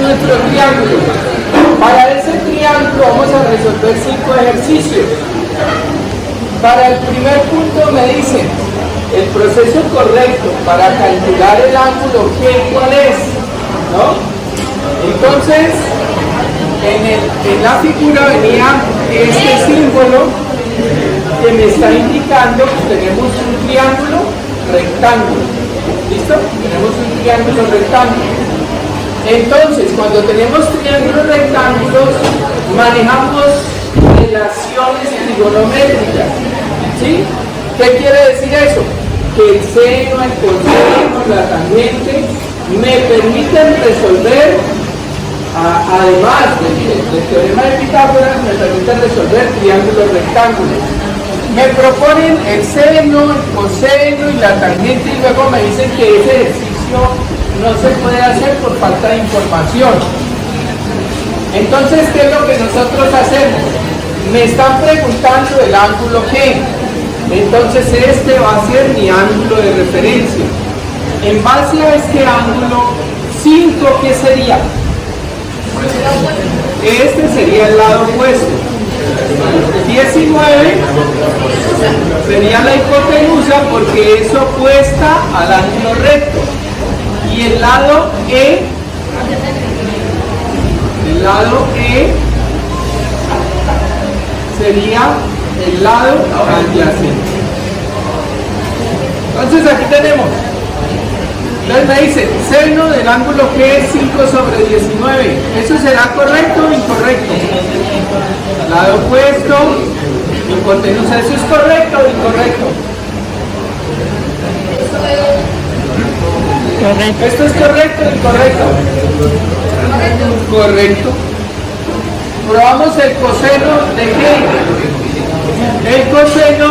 nuestro triángulo. Para ese triángulo vamos a resolver 5 ejercicios. Para el primer punto me dicen el proceso correcto para calcular el ángulo G, ¿cuál es? ¿No? Entonces, en la figura venía este símbolo que me está indicando que tenemos un triángulo rectángulo. ¿Listo? Tenemos un triángulo rectángulo. Entonces, cuando tenemos triángulos rectángulos, manejamos relaciones trigonométricas. ¿Sí? ¿Qué quiere decir eso? Que el seno, el coseno, la tangente me permiten resolver, además del teorema de Pitágoras, me permiten resolver triángulos rectángulos. Me proponen el seno, el coseno y la tangente y luego me dicen que ese ejercicio no se puede hacer por falta de información. Entonces, ¿qué es lo que nosotros hacemos? Me están preguntando el ángulo G. Entonces este va a ser mi ángulo de referencia. En base a este ángulo 5, ¿qué sería? Este sería el lado opuesto. 19 sería la hipotenusa porque es opuesta al ángulo recto. Y el lado E sería el lado adyacente. Entonces aquí tenemos. Entonces me dice, seno del ángulo G es 5 sobre 19. ¿Eso será correcto o incorrecto? Lado opuesto, hipotenusa. ¿Eso es correcto o incorrecto? Correcto. ¿Esto es correcto o incorrecto? Correcto. Probamos el coseno de G. El coseno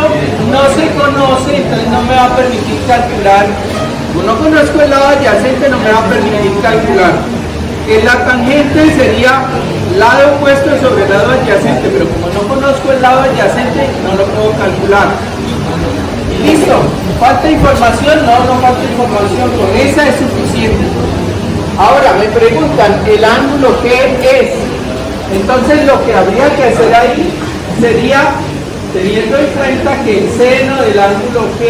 no se conoce, entonces no me va a permitir calcular. Como no conozco el lado adyacente, no me va a permitir calcular. La tangente sería lado opuesto sobre el lado adyacente, pero como no conozco el lado adyacente, no lo puedo calcular. Y listo. ¿Falta información? No falta información. Con esa es suficiente. Ahora me preguntan, ¿el ángulo qué es? Entonces lo que habría que hacer ahí sería, teniendo en cuenta que el seno del ángulo G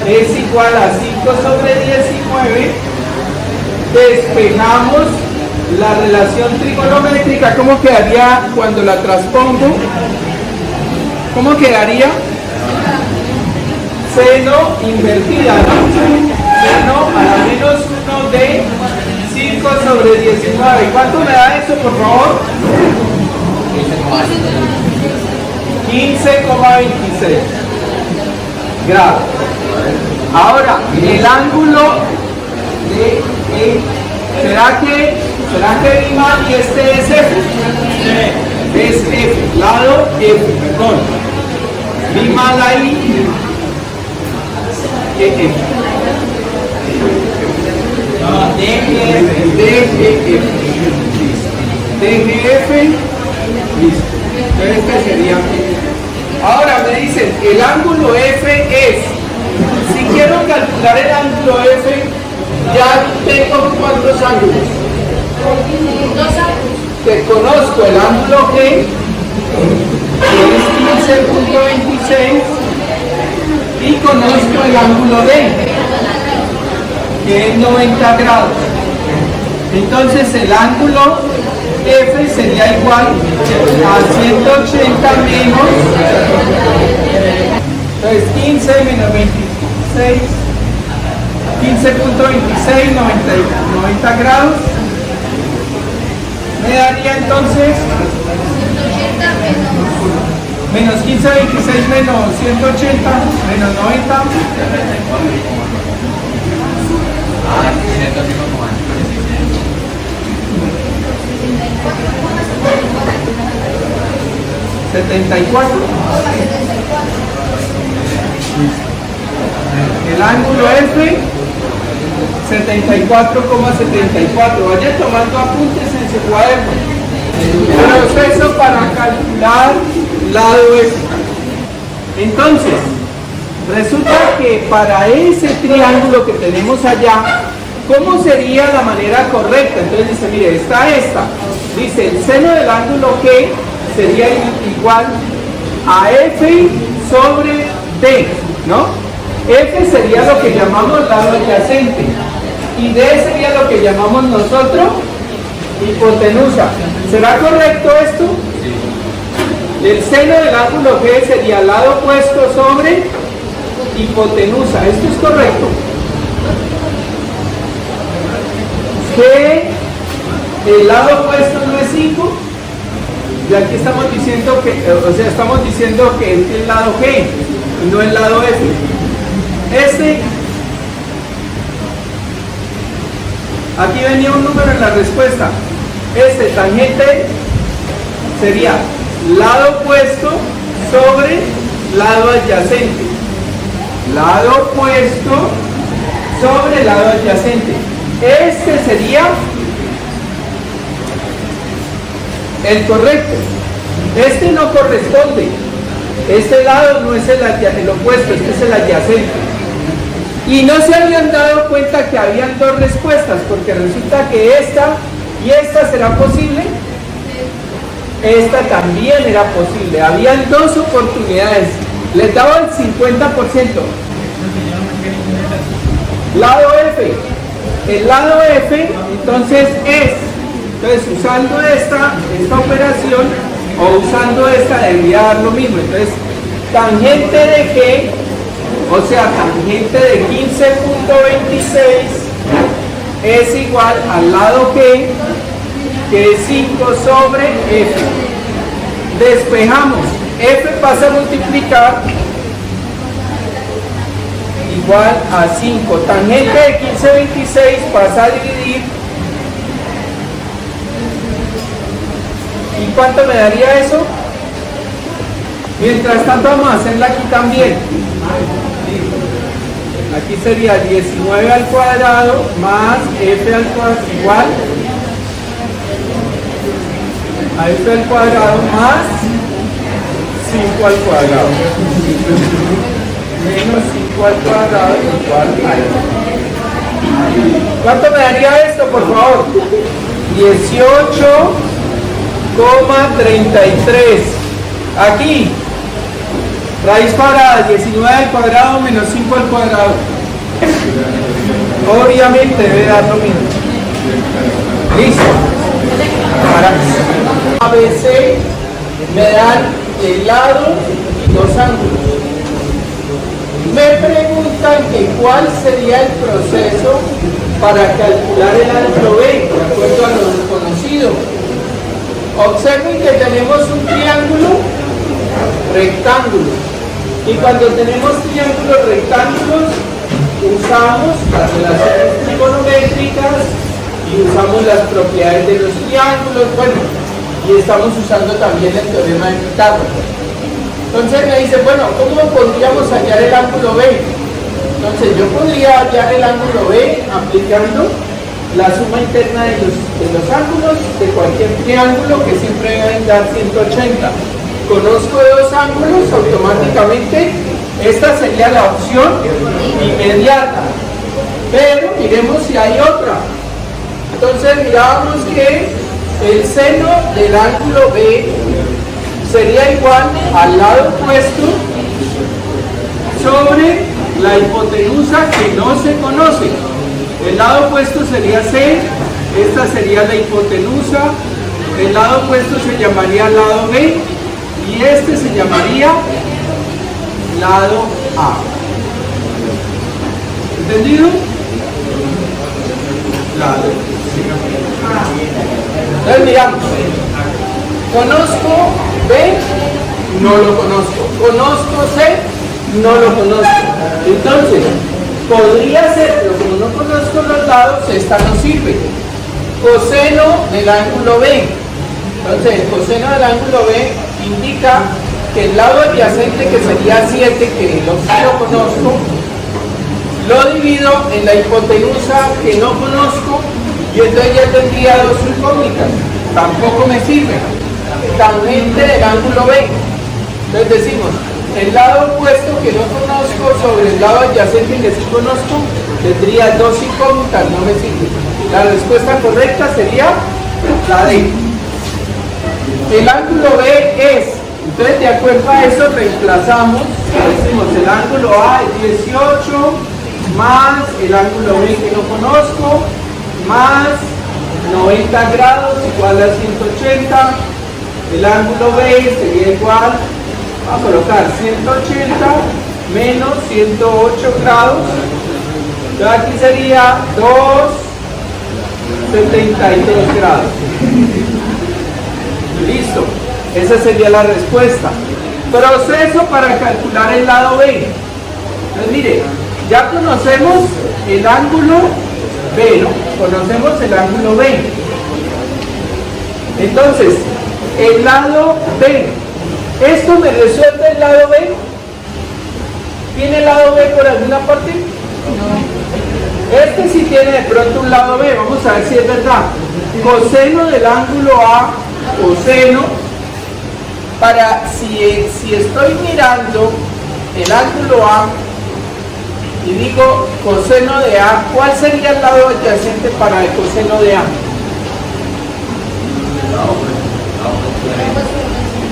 es igual a 5 sobre 19, despejamos la relación trigonométrica. ¿Cómo quedaría cuando la transpongo? ¿Cómo quedaría? Seno invertida, ¿no? Seno a la menos 1 de 5 sobre 19. ¿Cuánto me da eso, por favor? 15,26 grados. Ahora, el ángulo de ¿será que vi mal y este es F? Es F, lado F, perdón. Vi mal ahí. DGF. Listo. Entonces este sería. Ahora me dicen, el ángulo F es. Si quiero calcular el ángulo F, ya tengo ¿cuántos ángulos? 2 ángulos. Que conozco el ángulo G, que es 15,26. Y conozco el ángulo D, que es 90 grados. Entonces el ángulo F sería igual a 180 menos, entonces 15 menos 26, 15,26, 90 grados. Me daría entonces menos 15, 26 menos 180 menos 90. ¿74? El ángulo F 74,74. Vaya tomando apuntes en su cuaderno. Proceso para calcular lado F. Entonces, resulta que para ese triángulo que tenemos allá, ¿Cómo sería la manera correcta? Entonces dice, mire, está esta. Dice, el seno del ángulo G sería igual a F sobre D, ¿no? F sería lo que llamamos lado adyacente y D sería lo que llamamos nosotros hipotenusa. ¿Será correcto esto? El seno del ángulo G sería lado opuesto sobre hipotenusa. ¿Esto es correcto? Que el lado opuesto no es 5 y aquí estamos diciendo que, estamos diciendo que es el lado G y no el lado F. Aquí venía un número en la respuesta. Tangente sería lado opuesto sobre lado adyacente. Lado opuesto sobre lado adyacente. Este sería el correcto. Este no corresponde. Este lado no es el opuesto, este es el adyacente. Y no se habían dado cuenta que habían dos respuestas, porque resulta que esta y esta será posible. Esta también era posible. Habían dos oportunidades. Les daba el 50%. Lado F. El lado F, entonces entonces usando esta operación o usando esta debería dar lo mismo. Entonces, tangente de G, o sea, tangente de 15.26 es igual al lado G, que es 5 sobre F. Despejamos. F pasa a multiplicar igual a 5. Tangente de 15.26 pasa a dividir. ¿Y cuánto me daría eso? Mientras tanto vamos a hacerla aquí también. Aquí sería 19 al cuadrado más F al cuadrado igual a F al cuadrado más 5 al cuadrado. Menos 5 al cuadrado igual a F. ¿Cuánto me daría esto, por favor? 18,33. Aquí, raíz cuadrada, 19 al cuadrado menos 5 al cuadrado. Obviamente debe dar lo mismo. Listo. ABC me dan el lado y los ángulos. Me preguntan que cuál sería el proceso para calcular el ángulo B, de acuerdo a lo desconocido. Observen que tenemos un triángulo rectángulo. Y cuando tenemos triángulos rectángulos, usamos las relaciones trigonométricas y usamos las propiedades de los triángulos, bueno, y estamos usando también el teorema de Pitágoras. Entonces me dice, bueno, ¿cómo podríamos hallar el ángulo B? Entonces yo podría hallar el ángulo B aplicando la suma interna de los ángulos de cualquier triángulo, que siempre deben dar 180. Conozco dos ángulos, automáticamente esta sería la opción inmediata, pero miremos si hay otra. Entonces miramos que el seno del ángulo B sería igual al lado opuesto sobre la hipotenusa que no se conoce. El lado opuesto sería C, esta sería la hipotenusa, el lado opuesto se llamaría lado B y este se llamaría lado A. ¿Entendido? Lado. Entonces miramos. Conozco B, no lo conozco. Conozco C, no lo conozco. Entonces, podría ser, pero como no conozco los lados, esta no sirve. Coseno del ángulo B. Entonces, el coseno del ángulo B indica que el lado adyacente, que sería 7, que lo conozco, lo divido en la hipotenusa que no conozco y entonces ya tendría dos incógnitas. Tampoco me sirve. Tangente del ángulo B. Entonces decimos, el lado opuesto que no conozco sobre el lado adyacente que sí conozco, tendría dos incógnitas, no me sirve. La respuesta correcta sería la D. El ángulo B es, entonces de acuerdo a eso reemplazamos, decimos el ángulo A es 18, más el ángulo B que no conozco, más 90 grados igual a 180, el ángulo B sería igual a colocar 180 menos 108 grados, entonces aquí sería 2,72 grados. Listo, esa sería la respuesta. Proceso para calcular el lado B. Entonces mire, ya conocemos el ángulo B, ¿no? Conocemos el ángulo B. Entonces, el lado B. ¿Esto me resuelve el lado B? ¿Tiene el lado B por alguna parte? No. Este sí tiene de pronto un lado B. Vamos a ver si es verdad. Coseno del ángulo A, coseno, para si estoy mirando el ángulo A y digo coseno de A, ¿cuál sería el lado adyacente para el coseno de A?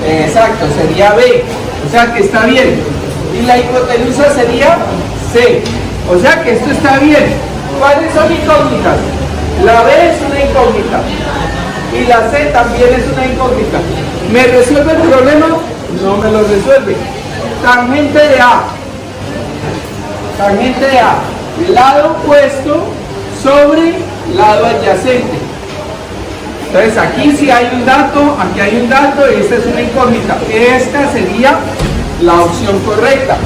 Exacto, sería B, o sea que está bien. Y la hipotenusa sería C, o sea que esto está bien. ¿Cuáles son incógnitas? La B es una incógnita y la C también es una incógnita. ¿Me resuelve el problema? No me lo resuelve. Tangente de A. Tangente de A. Lado opuesto sobre lado adyacente. Entonces aquí sí hay un dato, aquí hay un dato y esta es una incógnita. Esta sería la opción correcta.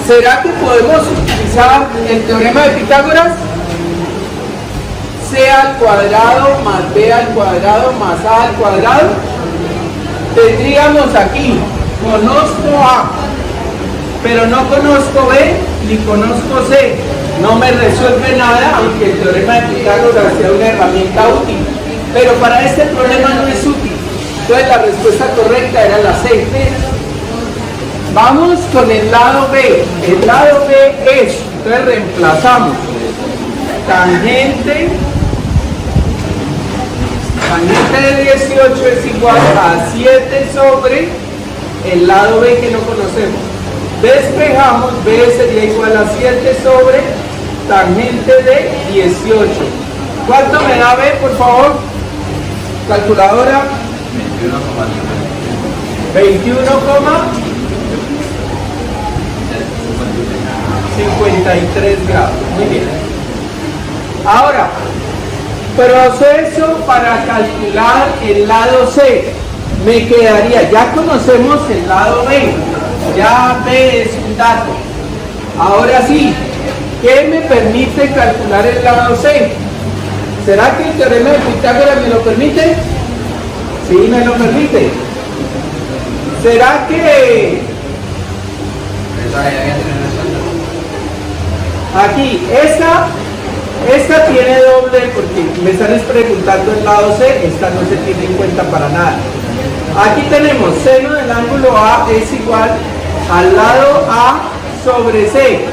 ¿Será que podemos utilizar el teorema de Pitágoras? C al cuadrado más B al cuadrado más A al cuadrado. Tendríamos aquí, conozco A, pero no conozco B ni conozco C. No me resuelve nada, aunque el teorema de Pitágoras sea una herramienta útil. Pero para este problema no es útil. Entonces la respuesta correcta era la C. Vamos con el lado B. El lado B es, entonces reemplazamos tangente de 18 es igual a 7 sobre el lado B que no conocemos. Despejamos, B sería igual a 7 sobre tangente de 18. ¿Cuánto me da B, por favor? Calculadora. 21,53 grados. Muy bien. Ahora, proceso para calcular el lado C. Me quedaría, ya conocemos el lado B, ya B es un dato. Ahora sí, ¿qué me permite calcular el lado C? ¿Será que el teorema de Pitágoras me lo permite? Sí, me lo permite. ¿Será que aquí, esta tiene doble porque me están preguntando el lado C, esta no se tiene en cuenta para nada. Aquí tenemos seno del ángulo A es igual al lado A sobre C.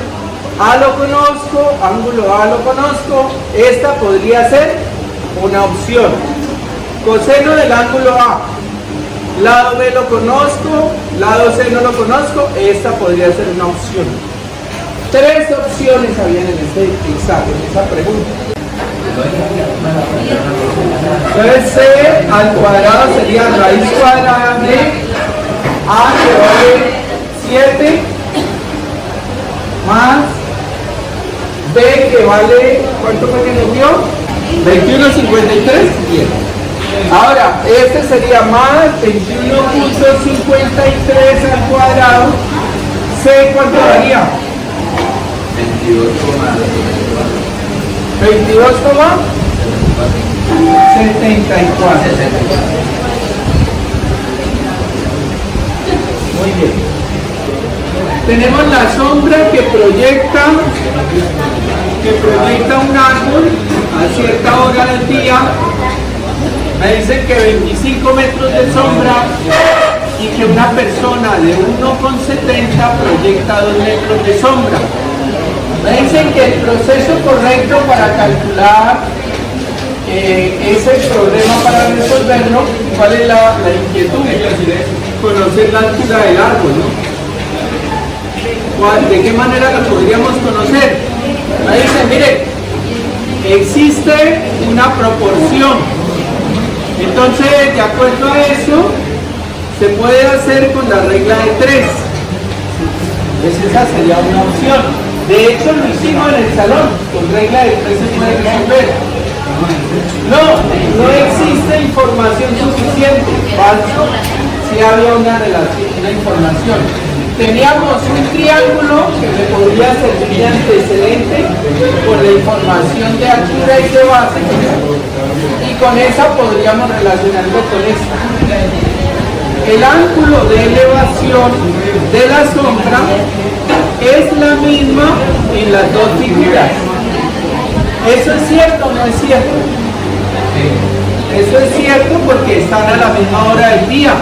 A lo conozco, ángulo A lo conozco, esta podría ser una opción. Coseno del ángulo A, lado B lo conozco, lado C no lo conozco, esta podría ser una opción. Tres opciones habían en este examen, en esa pregunta. Entonces C al cuadrado sería raíz cuadrada de A que vale 7 más B que vale, ¿cuánto fue que nos dio? 21,53. Bien. Ahora, este sería más 21,53 al cuadrado. C, ¿cuánto daría? 22,74. Muy bien. Tenemos la sombra que proyecta un árbol a cierta hora del día. Me dicen que 25 metros de sombra y que una persona de 1,70 proyecta 2 metros de sombra. Me dicen que el proceso correcto para calcular ese problema, para resolverlo, ¿cuál es la inquietud? Conocer la altura del árbol, ¿no? ¿De qué manera lo podríamos conocer? Me dicen, mire, existe una proporción. Entonces, de acuerdo a eso, se puede hacer con la regla de 3. Pues esa sería una opción. De hecho, lo hicimos en el salón. Con regla de 3 se puede resolver. No existe información suficiente. Falso. Sí había una relación, una información. Teníamos un triángulo que me podría servir de antecedente con la información de altura y de base, y con esa podríamos relacionarlo con esta. El ángulo de elevación de la sombra es la misma en las dos figuras. ¿Eso es cierto o no es cierto? Eso es cierto porque están a la misma hora del día.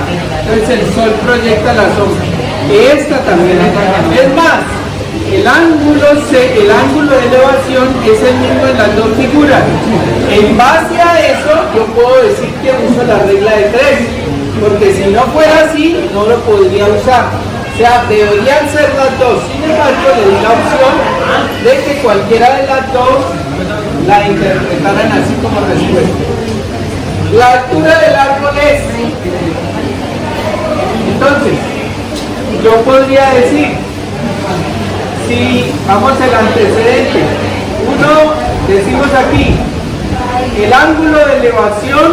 Entonces el sol proyecta la sombra. Esta también es más, el ángulo de elevación es el mismo en las dos figuras. En base a eso, yo puedo decir que uso la regla de 3, porque si no fuera así, no lo podría usar. O sea, deberían ser las dos. Sin embargo, le di la opción de que cualquiera de las dos la interpretaran así como respuesta. La altura del árbol es. Entonces, yo podría decir, si vamos al antecedente, decimos aquí, el ángulo de elevación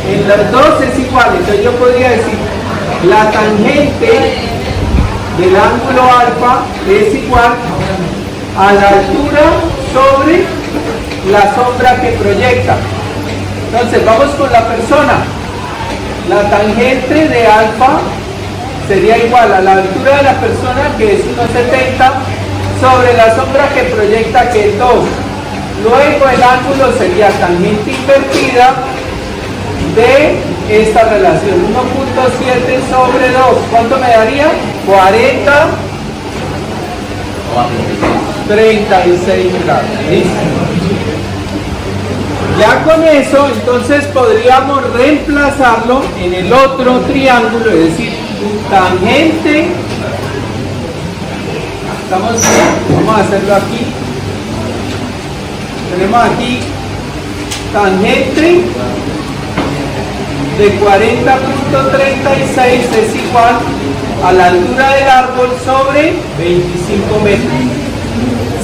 en los dos es igual. Entonces yo podría decir, la tangente del ángulo alfa es igual a la altura sobre la sombra que proyecta. Entonces vamos con la persona. La tangente de alfa sería igual a la altura de la persona, que es 1,70, sobre la sombra que proyecta, que es 2. Luego el ángulo sería tangente invertida de esta relación, 1,7 sobre 2. ¿Cuánto me daría? 40, 36 grados. ¿Listo? Ya con eso, entonces podríamos reemplazarlo en el otro triángulo, es decir, tangente. Vamos a hacerlo aquí. Tenemos aquí tangente de 40.36 es igual a la altura del árbol sobre 25 metros.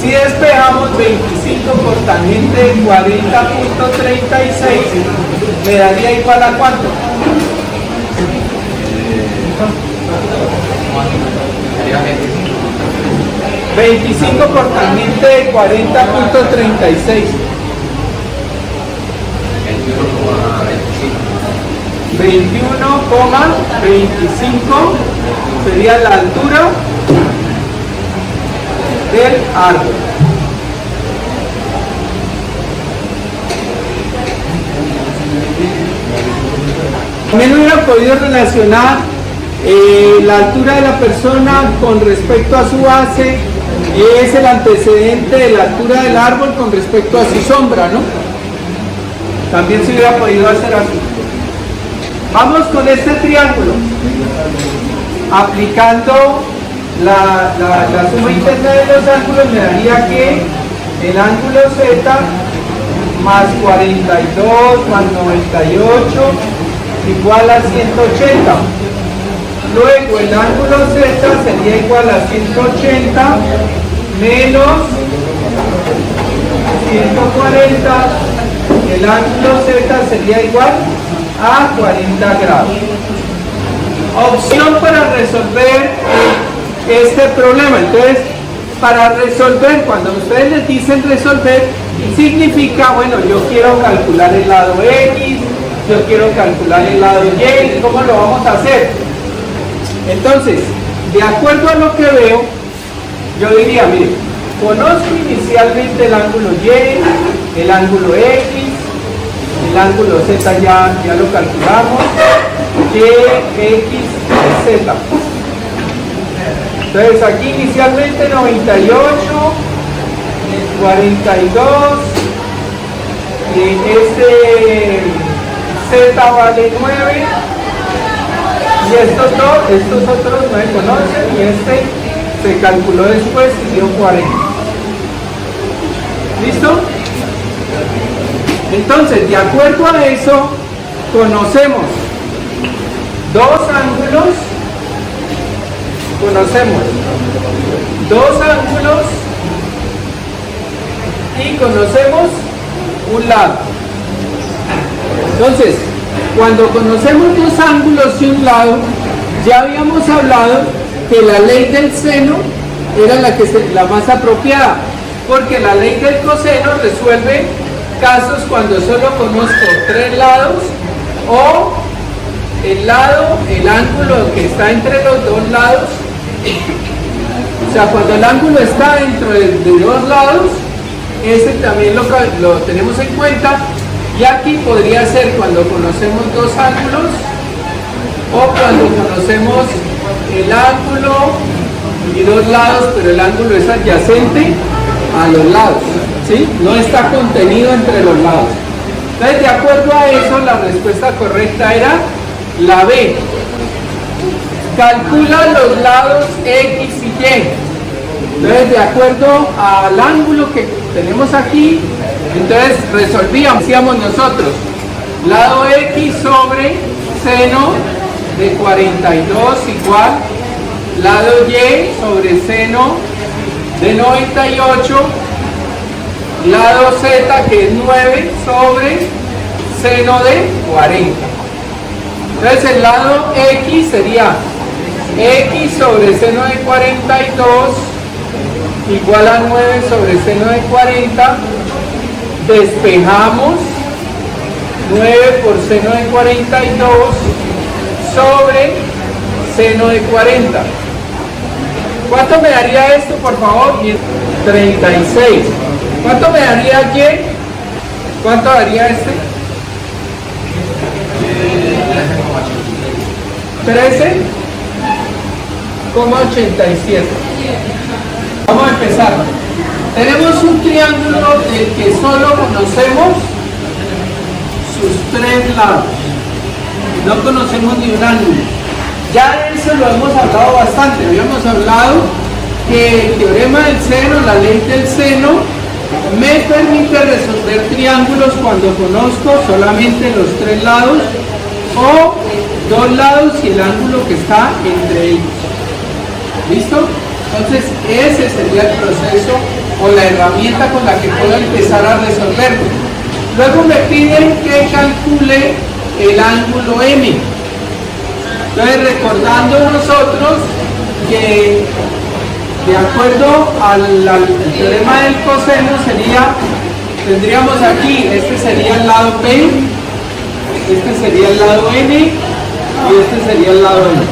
Si despejamos 25 por tangente de 40.36, me daría igual a ¿cuánto? 25 por tangente de 40.36. 21,25 sería la altura del árbol. También hubiera podido relacionar la altura de la persona con respecto a su base, es el antecedente de la altura del árbol con respecto a su sombra, ¿no? También se hubiera podido hacer así. Vamos con este triángulo, aplicando la suma interna de los ángulos, me daría que el ángulo Z más 42 más 98 igual a 180. Luego el ángulo Z sería igual a 180 menos 140. El ángulo Z sería igual a 40 grados. Opción para resolver este problema. Entonces, para resolver, cuando ustedes les dicen resolver, significa, bueno, yo quiero calcular el lado X, yo quiero calcular el lado Y, ¿cómo lo vamos a hacer? Entonces, de acuerdo a lo que veo, yo diría, mire, conozco inicialmente el ángulo Y, el ángulo X, el ángulo Z ya lo calculamos, YXZ. Entonces aquí inicialmente 98, 42, este Z vale 9, y estos otros no se conocen, y este se calculó después y dio 40. ¿Listo? Entonces, de acuerdo a eso, conocemos dos ángulos y conocemos un lado. Entonces, cuando conocemos dos ángulos y un lado, ya habíamos hablado que la ley del seno era la más apropiada, porque la ley del coseno resuelve casos cuando solo conozco tres lados, o el ángulo que está entre los dos lados. O sea, cuando el ángulo está dentro de dos lados, ese también lo tenemos en cuenta. Y aquí podría ser cuando conocemos dos ángulos, o cuando conocemos el ángulo y dos lados, pero el ángulo es adyacente a los lados, ¿sí? No está contenido entre los lados. Entonces, de acuerdo a eso, la respuesta correcta era la B. Calcula los lados X y Y. Entonces, de acuerdo al ángulo que tenemos aquí, entonces resolvíamos, decíamos nosotros, lado X sobre seno de 42 igual lado Y sobre seno de 98, lado Z que es 9 sobre seno de 40. Entonces el lado X sería X sobre seno de 42 igual a 9 sobre seno de 40. Despejamos 9 por seno de 42 sobre seno de 40. ¿Cuánto me daría esto, por favor? 36. ¿Cuánto me daría Y? ¿Cuánto daría este? 13,87. Vamos a empezar. Tenemos un triángulo del que solo conocemos sus tres lados. No conocemos ni un ángulo. Ya de eso lo hemos hablado bastante. Habíamos hablado que el teorema del seno, la ley del seno, me permite resolver triángulos cuando conozco solamente los tres lados o dos lados y el ángulo que está entre ellos. ¿Listo? Entonces ese sería el proceso o la herramienta con la que puedo empezar a resolverlo. Luego me piden que calcule el ángulo M. Entonces, recordando nosotros que de acuerdo al teorema del coseno tendríamos aquí, este sería el lado P, este sería el lado N y este sería el lado N.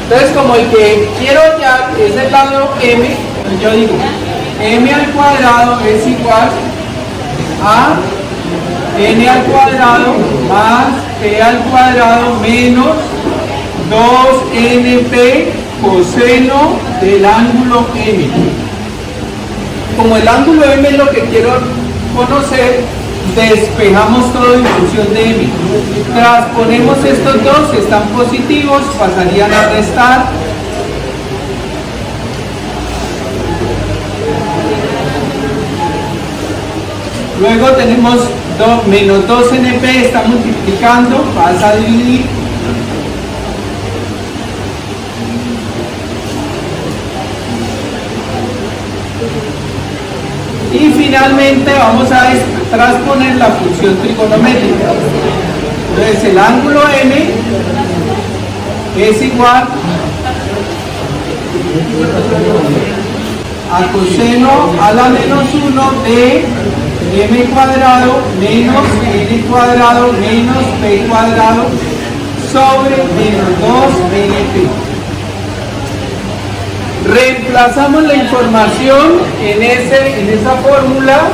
Entonces, como el que quiero hallar es el lado M, yo digo M al cuadrado es igual a N al cuadrado más P al cuadrado menos 2NP coseno del ángulo M. Como el ángulo M es lo que quiero conocer, despejamos todo en función de M. Transponemos estos dos, si están positivos, pasarían a restar. Luego tenemos menos 2NP, está multiplicando, pasa a dividir. Y finalmente vamos a transponer la función trigonométrica. Entonces el ángulo M es igual a coseno a la menos 1 de M cuadrado menos N cuadrado menos P cuadrado sobre menos 2NP. Reemplazamos la información en esa fórmula.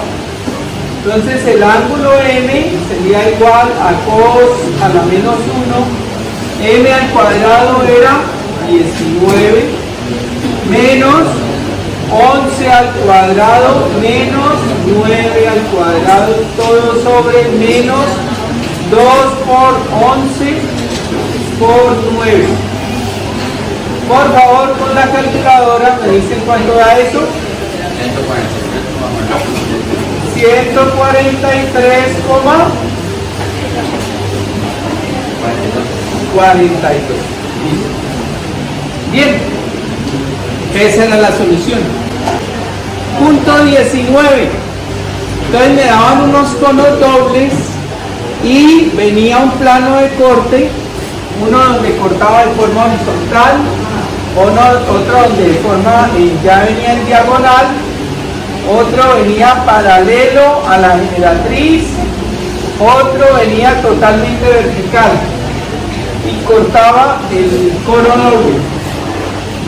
Entonces el ángulo M sería igual a cos a la menos m al cuadrado era 19 menos 11 al cuadrado menos 9 al cuadrado, todo sobre menos 2 por 11 por 9. Por favor, con la calculadora me dicen cuánto da eso. 143,42. Bien, esa era la solución. Punto 19. Entonces me daban unos conos dobles y venía un plano de corte, uno donde cortaba de forma horizontal, otro donde de forma ya venía en diagonal, otro venía paralelo a la generatriz, otro venía totalmente vertical y cortaba el cono doble.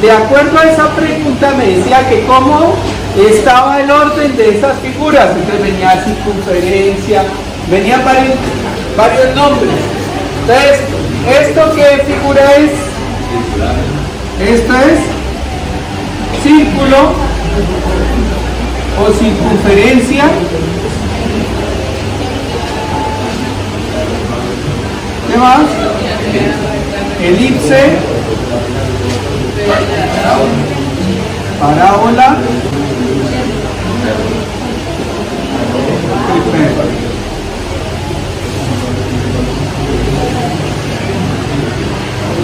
De acuerdo a esa pregunta me decía que cómo estaba el orden de esas figuras. Entonces venía circunferencia, venían varios nombres. Entonces, ¿esto qué figura es? Esto es círculo o circunferencia. ¿Qué más? Elipse, parábola,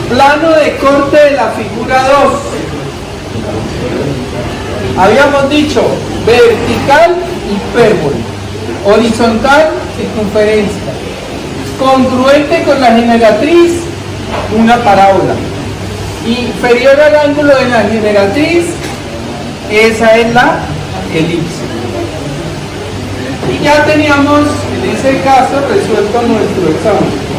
plano de corte de la figura 2. Habíamos dicho vertical, hipérbole, horizontal, circunferencia, congruente con la generatriz, una parábola, inferior al ángulo de la generatriz, esa es la elipse. Y ya teníamos en ese caso resuelto nuestro examen.